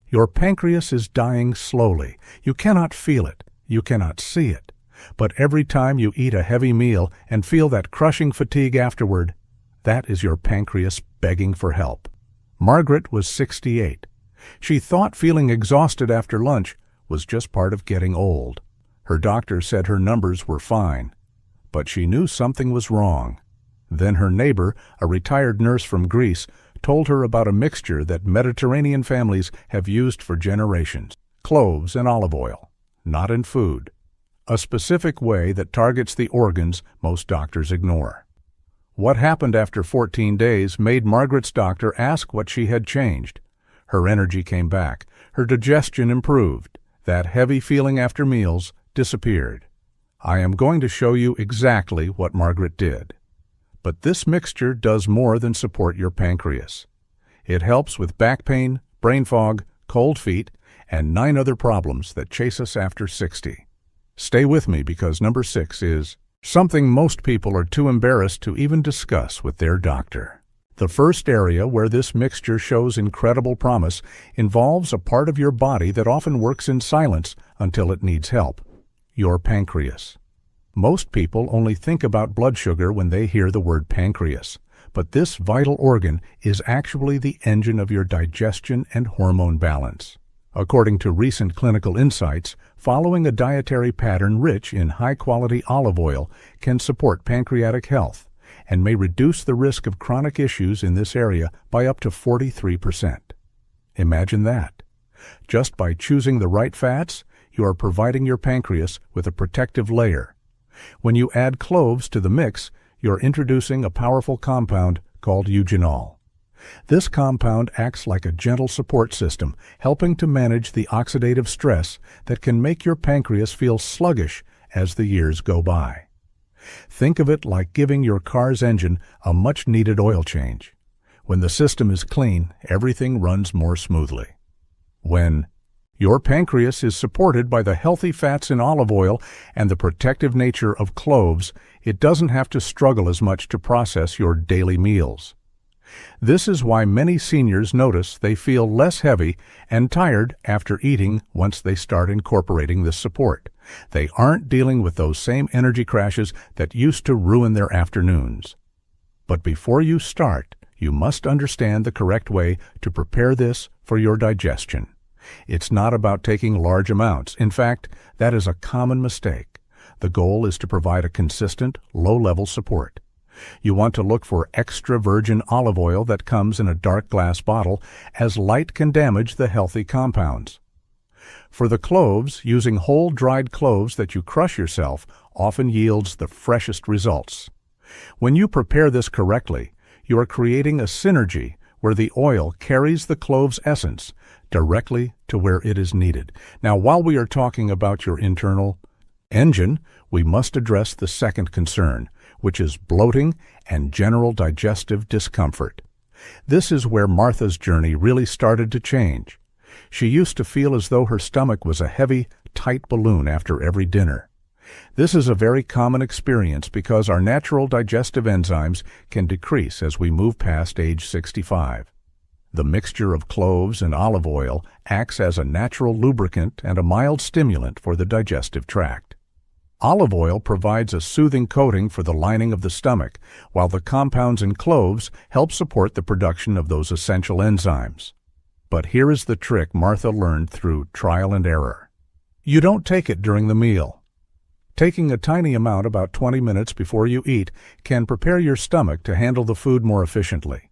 Your pancreas is dying slowly. You cannot feel it. You cannot see it. But every time you eat a heavy meal and feel that crushing fatigue afterward, that is your pancreas begging for help. Margaret was 68. She thought feeling exhausted after lunch was just part of getting old. Her doctor said her numbers were fine, but she knew something was wrong. Then her neighbor, a retired nurse from Greece, told her about a mixture that Mediterranean families have used for generations: cloves and olive oil, not in food. A specific way that targets the organs most doctors ignore. What happened after 14 days made Margaret's doctor ask what she had changed. Her energy came back. Her digestion improved. That heavy feeling after meals disappeared. I am going to show you exactly what Margaret did. But this mixture does more than support your pancreas. It helps with back pain, brain fog, cold feet, and 9 other problems that chase us after 60. Stay with me because number 6 is something most people are too embarrassed to even discuss with their doctor. The first area where this mixture shows incredible promise involves a part of your body that often works in silence until it needs help: your pancreas. Most people only think about blood sugar when they hear the word pancreas, but this vital organ is actually the engine of your digestion and hormone balance. According to recent clinical insights, following a dietary pattern rich in high-quality olive oil can support pancreatic health and may reduce the risk of chronic issues in this area by up to 43%. Imagine that. Just by choosing the right fats, you are providing your pancreas with a protective layer. When you add cloves to the mix, you're introducing a powerful compound called eugenol. This compound acts like a gentle support system, helping to manage the oxidative stress that can make your pancreas feel sluggish as the years go by. Think of it like giving your car's engine a much-needed oil change. When the system is clean, everything runs more smoothly. When your pancreas is supported by the healthy fats in olive oil and the protective nature of cloves, it doesn't have to struggle as much to process your daily meals. This is why many seniors notice they feel less heavy and tired after eating once they start incorporating this support. They aren't dealing with those same energy crashes that used to ruin their afternoons. But before you start, you must understand the correct way to prepare this for your digestion. It's not about taking large amounts. In fact, that is a common mistake. The goal is to provide a consistent, low-level support. You want to look for extra virgin olive oil that comes in a dark glass bottle, as light can damage the healthy compounds. For the cloves, using whole dried cloves that you crush yourself often yields the freshest results. When you prepare this correctly, you are creating a synergy where the oil carries the clove's essence directly to where it is needed. Now, while we are talking about your internal engine, we must address the second concern, which is bloating and general digestive discomfort. This is where Martha's journey really started to change. She used to feel as though her stomach was a heavy, tight balloon after every dinner. This is a very common experience because our natural digestive enzymes can decrease as we move past age 65. The mixture of cloves and olive oil acts as a natural lubricant and a mild stimulant for the digestive tract. Olive oil provides a soothing coating for the lining of the stomach, while the compounds in cloves help support the production of those essential enzymes. But here is the trick Martha learned through trial and error. You don't take it during the meal. Taking a tiny amount about 20 minutes before you eat can prepare your stomach to handle the food more efficiently.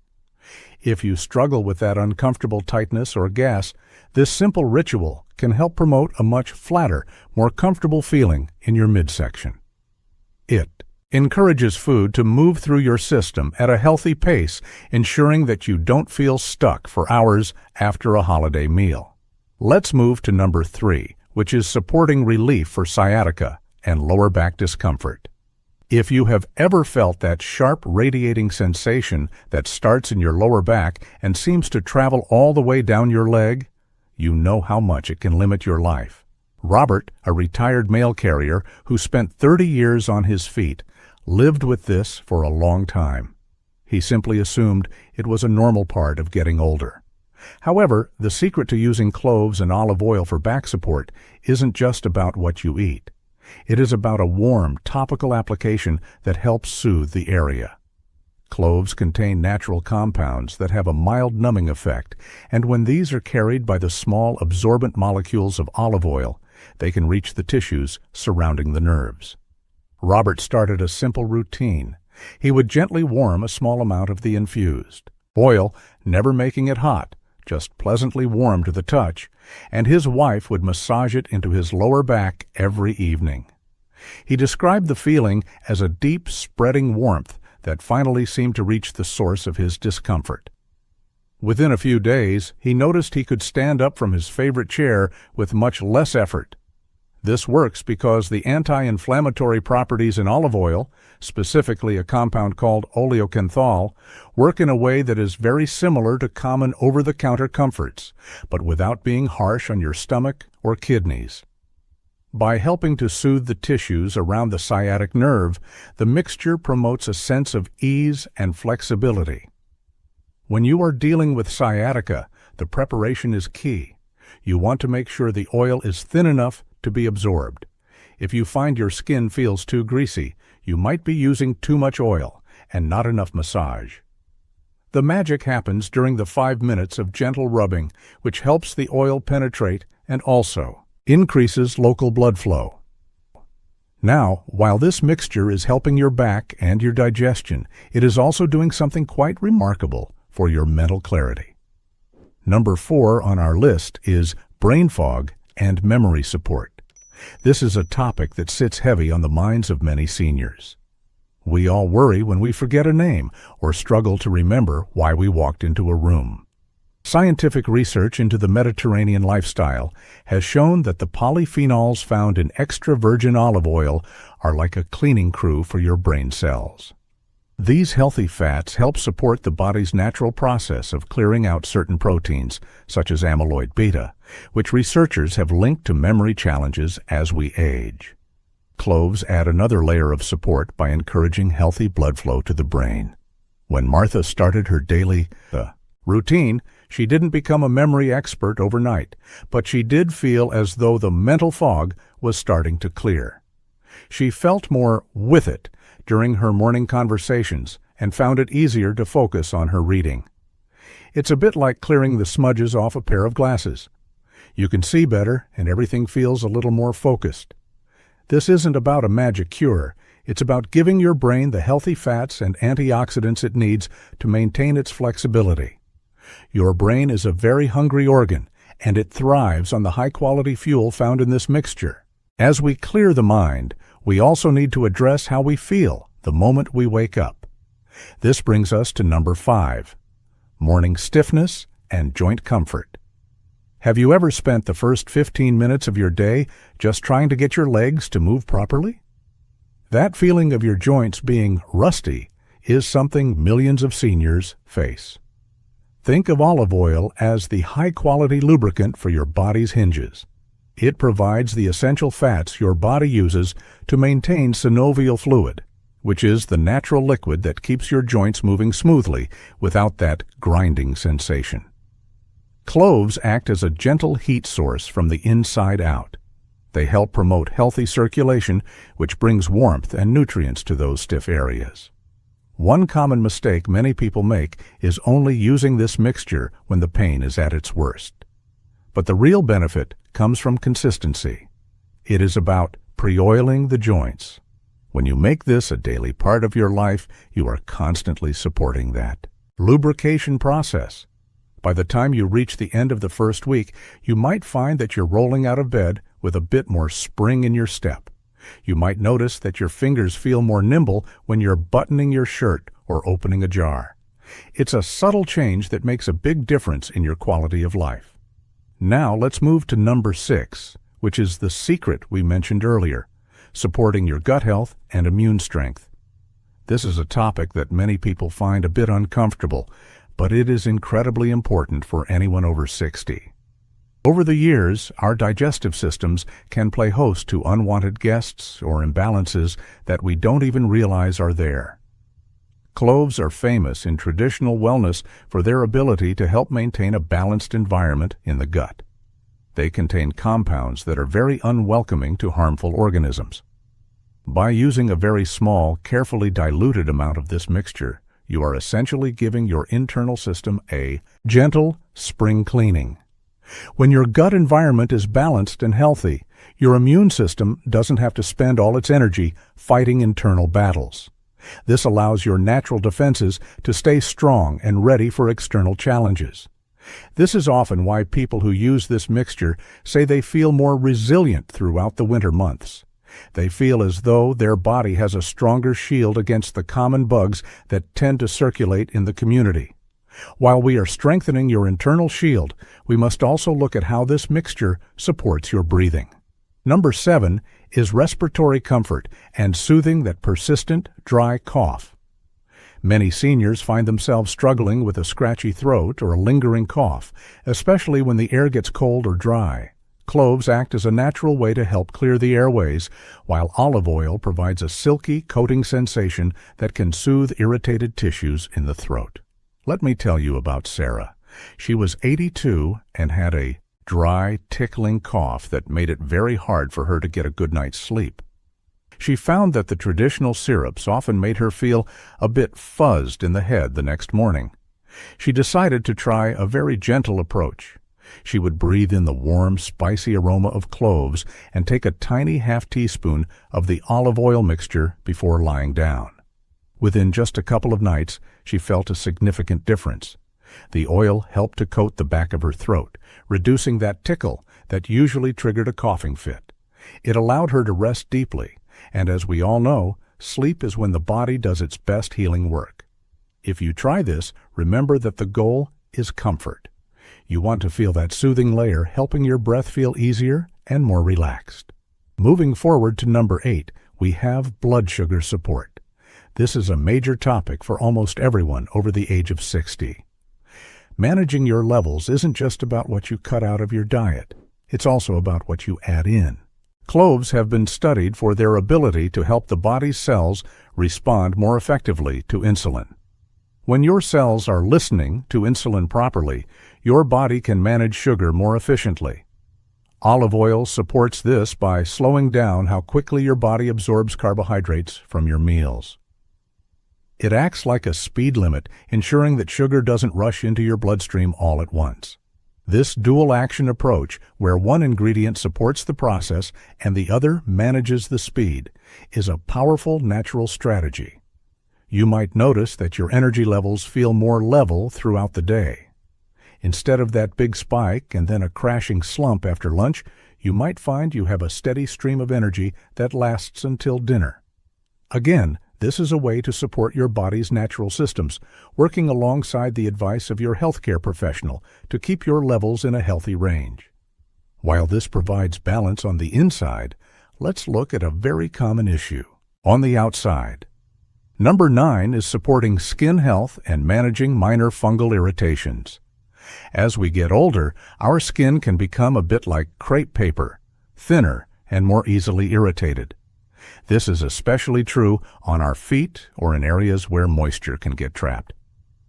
If you struggle with that uncomfortable tightness or gas, this simple ritual can help promote a much flatter, more comfortable feeling in your midsection. It encourages food to move through your system at a healthy pace, ensuring that you don't feel stuck for hours after a holiday meal. Let's move to number 3, which is supporting relief for sciatica and lower back discomfort. If you have ever felt that sharp radiating sensation that starts in your lower back and seems to travel all the way down your leg, you know how much it can limit your life. Robert, a retired mail carrier who spent 30 years on his feet, lived with this for a long time. He simply assumed it was a normal part of getting older. However, the secret to using cloves and olive oil for back support isn't just about what you eat. It is about a warm, topical application that helps soothe the area. Cloves contain natural compounds that have a mild numbing effect, and when these are carried by the small absorbent molecules of olive oil, they can reach the tissues surrounding the nerves. Robert started a simple routine. He would gently warm a small amount of the infused oil, never making it hot, just pleasantly warm to the touch, and his wife would massage it into his lower back every evening. He described the feeling as a deep, spreading warmth that finally seemed to reach the source of his discomfort. Within a few days, he noticed he could stand up from his favorite chair with much less effort. This works because the anti-inflammatory properties in olive oil, specifically a compound called oleocanthal, work in a way that is very similar to common over-the-counter comforts, but without being harsh on your stomach or kidneys. By helping to soothe the tissues around the sciatic nerve, the mixture promotes a sense of ease and flexibility. When you are dealing with sciatica, the preparation is key. You want to make sure the oil is thin enough to be absorbed. If you find your skin feels too greasy, you might be using too much oil and not enough massage. The magic happens during the 5 minutes of gentle rubbing, which helps the oil penetrate and also increases local blood flow. Now, while this mixture is helping your back and your digestion, it is also doing something quite remarkable for your mental clarity. Number 4 on our list is brain fog and memory support. This is a topic that sits heavy on the minds of many seniors. We all worry when we forget a name or struggle to remember why we walked into a room. Scientific research into the Mediterranean lifestyle has shown that the polyphenols found in extra virgin olive oil are like a cleaning crew for your brain cells. These healthy fats help support the body's natural process of clearing out certain proteins, such as amyloid beta, which researchers have linked to memory challenges as we age. Cloves add another layer of support by encouraging healthy blood flow to the brain. When Martha started her daily routine, she didn't become a memory expert overnight, but she did feel as though the mental fog was starting to clear. She felt more with it during her morning conversations and found it easier to focus on her reading. It's a bit like clearing the smudges off a pair of glasses. You can see better and everything feels a little more focused. This isn't about a magic cure. It's about giving your brain the healthy fats and antioxidants it needs to maintain its flexibility. Your brain is a very hungry organ, and it thrives on the high-quality fuel found in this mixture. As we clear the mind, we also need to address how we feel the moment we wake up. This brings us to number 5, morning stiffness and joint comfort. Have you ever spent the first 15 minutes of your day just trying to get your legs to move properly? That feeling of your joints being rusty is something millions of seniors face. Think of olive oil as the high-quality lubricant for your body's hinges. It provides the essential fats your body uses to maintain synovial fluid, which is the natural liquid that keeps your joints moving smoothly without that grinding sensation. Cloves act as a gentle heat source from the inside out. They help promote healthy circulation, which brings warmth and nutrients to those stiff areas. One common mistake many people make is only using this mixture when the pain is at its worst. But the real benefit comes from consistency. It is about pre-oiling the joints. When you make this a daily part of your life, you are constantly supporting that lubrication process. By the time you reach the end of the first week, you might find that you're rolling out of bed with a bit more spring in your step. You might notice that your fingers feel more nimble when you're buttoning your shirt or opening a jar. It's a subtle change that makes a big difference in your quality of life. Now let's move to number 6, which is the secret we mentioned earlier, supporting your gut health and immune strength. This is a topic that many people find a bit uncomfortable, but it is incredibly important for anyone over 60. Over the years, our digestive systems can play host to unwanted guests or imbalances that we don't even realize are there. Cloves are famous in traditional wellness for their ability to help maintain a balanced environment in the gut. They contain compounds that are very unwelcoming to harmful organisms. By using a very small, carefully diluted amount of this mixture, you are essentially giving your internal system a gentle spring cleaning. When your gut environment is balanced and healthy, your immune system doesn't have to spend all its energy fighting internal battles. This allows your natural defenses to stay strong and ready for external challenges. This is often why people who use this mixture say they feel more resilient throughout the winter months. They feel as though their body has a stronger shield against the common bugs that tend to circulate in the community. While we are strengthening your internal shield, we must also look at how this mixture supports your breathing. Number 7 is respiratory comfort and soothing that persistent, dry cough. Many seniors find themselves struggling with a scratchy throat or a lingering cough, especially when the air gets cold or dry. Cloves act as a natural way to help clear the airways, while olive oil provides a silky, coating sensation that can soothe irritated tissues in the throat. Let me tell you about Sarah. She was 82 and had a dry, tickling cough that made it very hard for her to get a good night's sleep. She found that the traditional syrups often made her feel a bit fuzzed in the head the next morning. She decided to try a very gentle approach. She would breathe in the warm, spicy aroma of cloves and take a tiny half-teaspoon of the olive oil mixture before lying down. Within just a couple of nights, she felt a significant difference. The oil helped to coat the back of her throat, reducing that tickle that usually triggered a coughing fit. It allowed her to rest deeply, and as we all know, sleep is when the body does its best healing work. If you try this, remember that the goal is comfort. You want to feel that soothing layer helping your breath feel easier and more relaxed. Moving forward to number 8, we have blood sugar support. This is a major topic for almost everyone over the age of 60. Managing your levels isn't just about what you cut out of your diet. It's also about what you add in. Cloves have been studied for their ability to help the body's cells respond more effectively to insulin. When your cells are listening to insulin properly, your body can manage sugar more efficiently. Olive oil supports this by slowing down how quickly your body absorbs carbohydrates from your meals. It acts like a speed limit, ensuring that sugar doesn't rush into your bloodstream all at once. This dual-action approach, where one ingredient supports the process and the other manages the speed, is a powerful natural strategy. You might notice that your energy levels feel more level throughout the day. Instead of that big spike and then a crashing slump after lunch, you might find you have a steady stream of energy that lasts until dinner. Again, this is a way to support your body's natural systems, working alongside the advice of your healthcare professional to keep your levels in a healthy range. While this provides balance on the inside, let's look at a very common issue on the outside. Number 9 is supporting skin health and managing minor fungal irritations. As we get older, our skin can become a bit like crepe paper, thinner and more easily irritated. This is especially true on our feet or in areas where moisture can get trapped.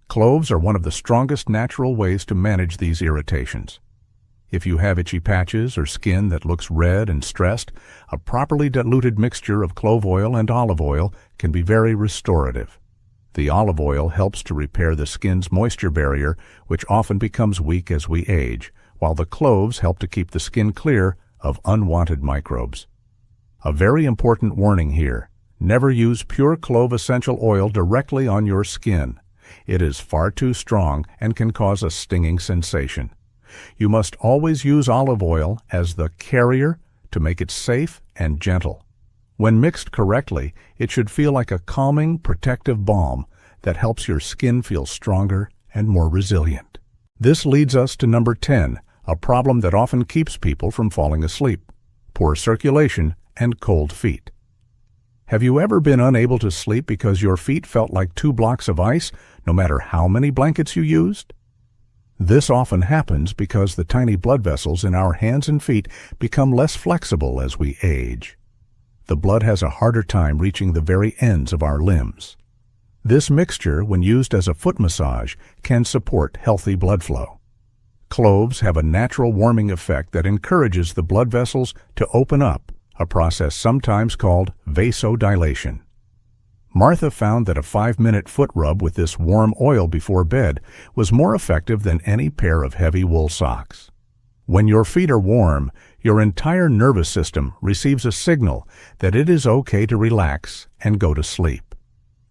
Cloves are one of the strongest natural ways to manage these irritations. If you have itchy patches or skin that looks red and stressed, a properly diluted mixture of clove oil and olive oil can be very restorative. The olive oil helps to repair the skin's moisture barrier, which often becomes weak as we age, while the cloves help to keep the skin clear of unwanted microbes. A very important warning here: never use pure clove essential oil directly on your skin. It is far too strong and can cause a stinging sensation. You must always use olive oil as the carrier to make it safe and gentle. When mixed correctly, it should feel like a calming, protective balm that helps your skin feel stronger and more resilient. This leads us to number 10, a problem that often keeps people from falling asleep: poor circulation and cold feet. Have you ever been unable to sleep because your feet felt like 2 blocks of ice, no matter how many blankets you used? This often happens because the tiny blood vessels in our hands and feet become less flexible as we age. The blood has a harder time reaching the very ends of our limbs. This mixture, when used as a foot massage, can support healthy blood flow. Cloves have a natural warming effect that encourages the blood vessels to open up, a process sometimes called vasodilation. Martha found that a 5-minute foot rub with this warm oil before bed was more effective than any pair of heavy wool socks. When your feet are warm, your entire nervous system receives a signal that it is okay to relax and go to sleep.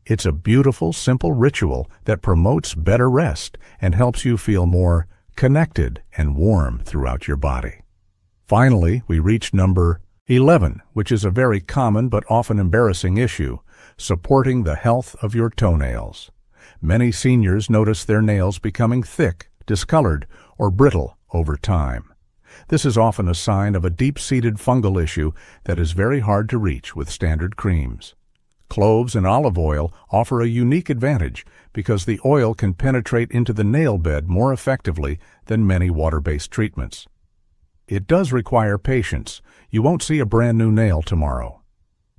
It's a beautiful, simple ritual that promotes better rest and helps you feel more connected and warm throughout your body. Finally, we reach number 11, which is a very common but often embarrassing issue: supporting the health of your toenails. Many seniors notice their nails becoming thick, discolored, or brittle over time. This is often a sign of a deep-seated fungal issue that is very hard to reach with standard creams. Cloves and olive oil offer a unique advantage because the oil can penetrate into the nail bed more effectively than many water-based treatments. It does require patience. You won't see a brand new nail tomorrow.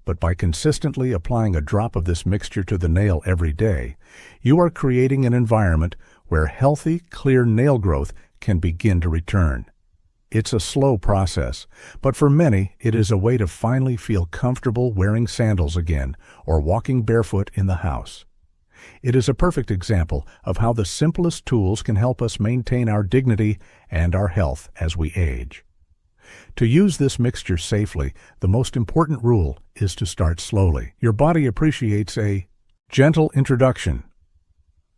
But by consistently applying a drop of this mixture to the nail every day, you are creating an environment where healthy, clear nail growth can begin to return. It's a slow process, but for many, it is a way to finally feel comfortable wearing sandals again or walking barefoot in the house. It is a perfect example of how the simplest tools can help us maintain our dignity and our health as we age. To use this mixture safely, the most important rule is to start slowly. Your body appreciates a gentle introduction.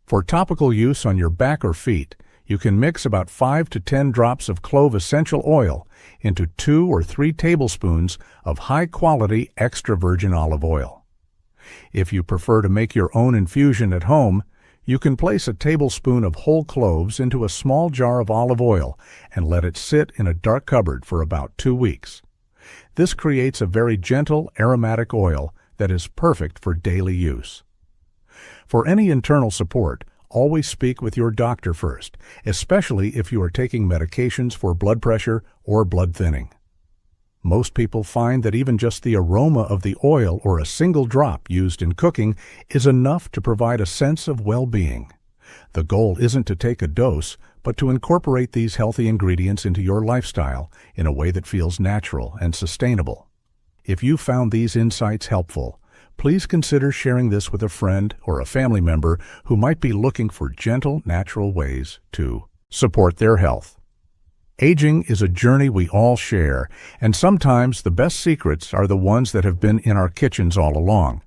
For topical use on your back or feet, you can mix about 5 to 10 drops of clove essential oil into 2 or 3 tablespoons of high-quality extra virgin olive oil. If you prefer to make your own infusion at home, you can place a tablespoon of whole cloves into a small jar of olive oil and let it sit in a dark cupboard for about 2 weeks. This creates a very gentle, aromatic oil that is perfect for daily use. For any internal support, always speak with your doctor first, especially if you are taking medications for blood pressure or blood thinning. Most people find that even just the aroma of the oil or a single drop used in cooking is enough to provide a sense of well-being. The goal isn't to take a dose, but to incorporate these healthy ingredients into your lifestyle in a way that feels natural and sustainable. If you found these insights helpful, please consider sharing this with a friend or a family member who might be looking for gentle, natural ways to support their health. Aging is a journey we all share, and sometimes the best secrets are the ones that have been in our kitchens all along.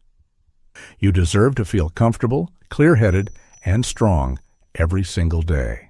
You deserve to feel comfortable, clear-headed, and strong every single day.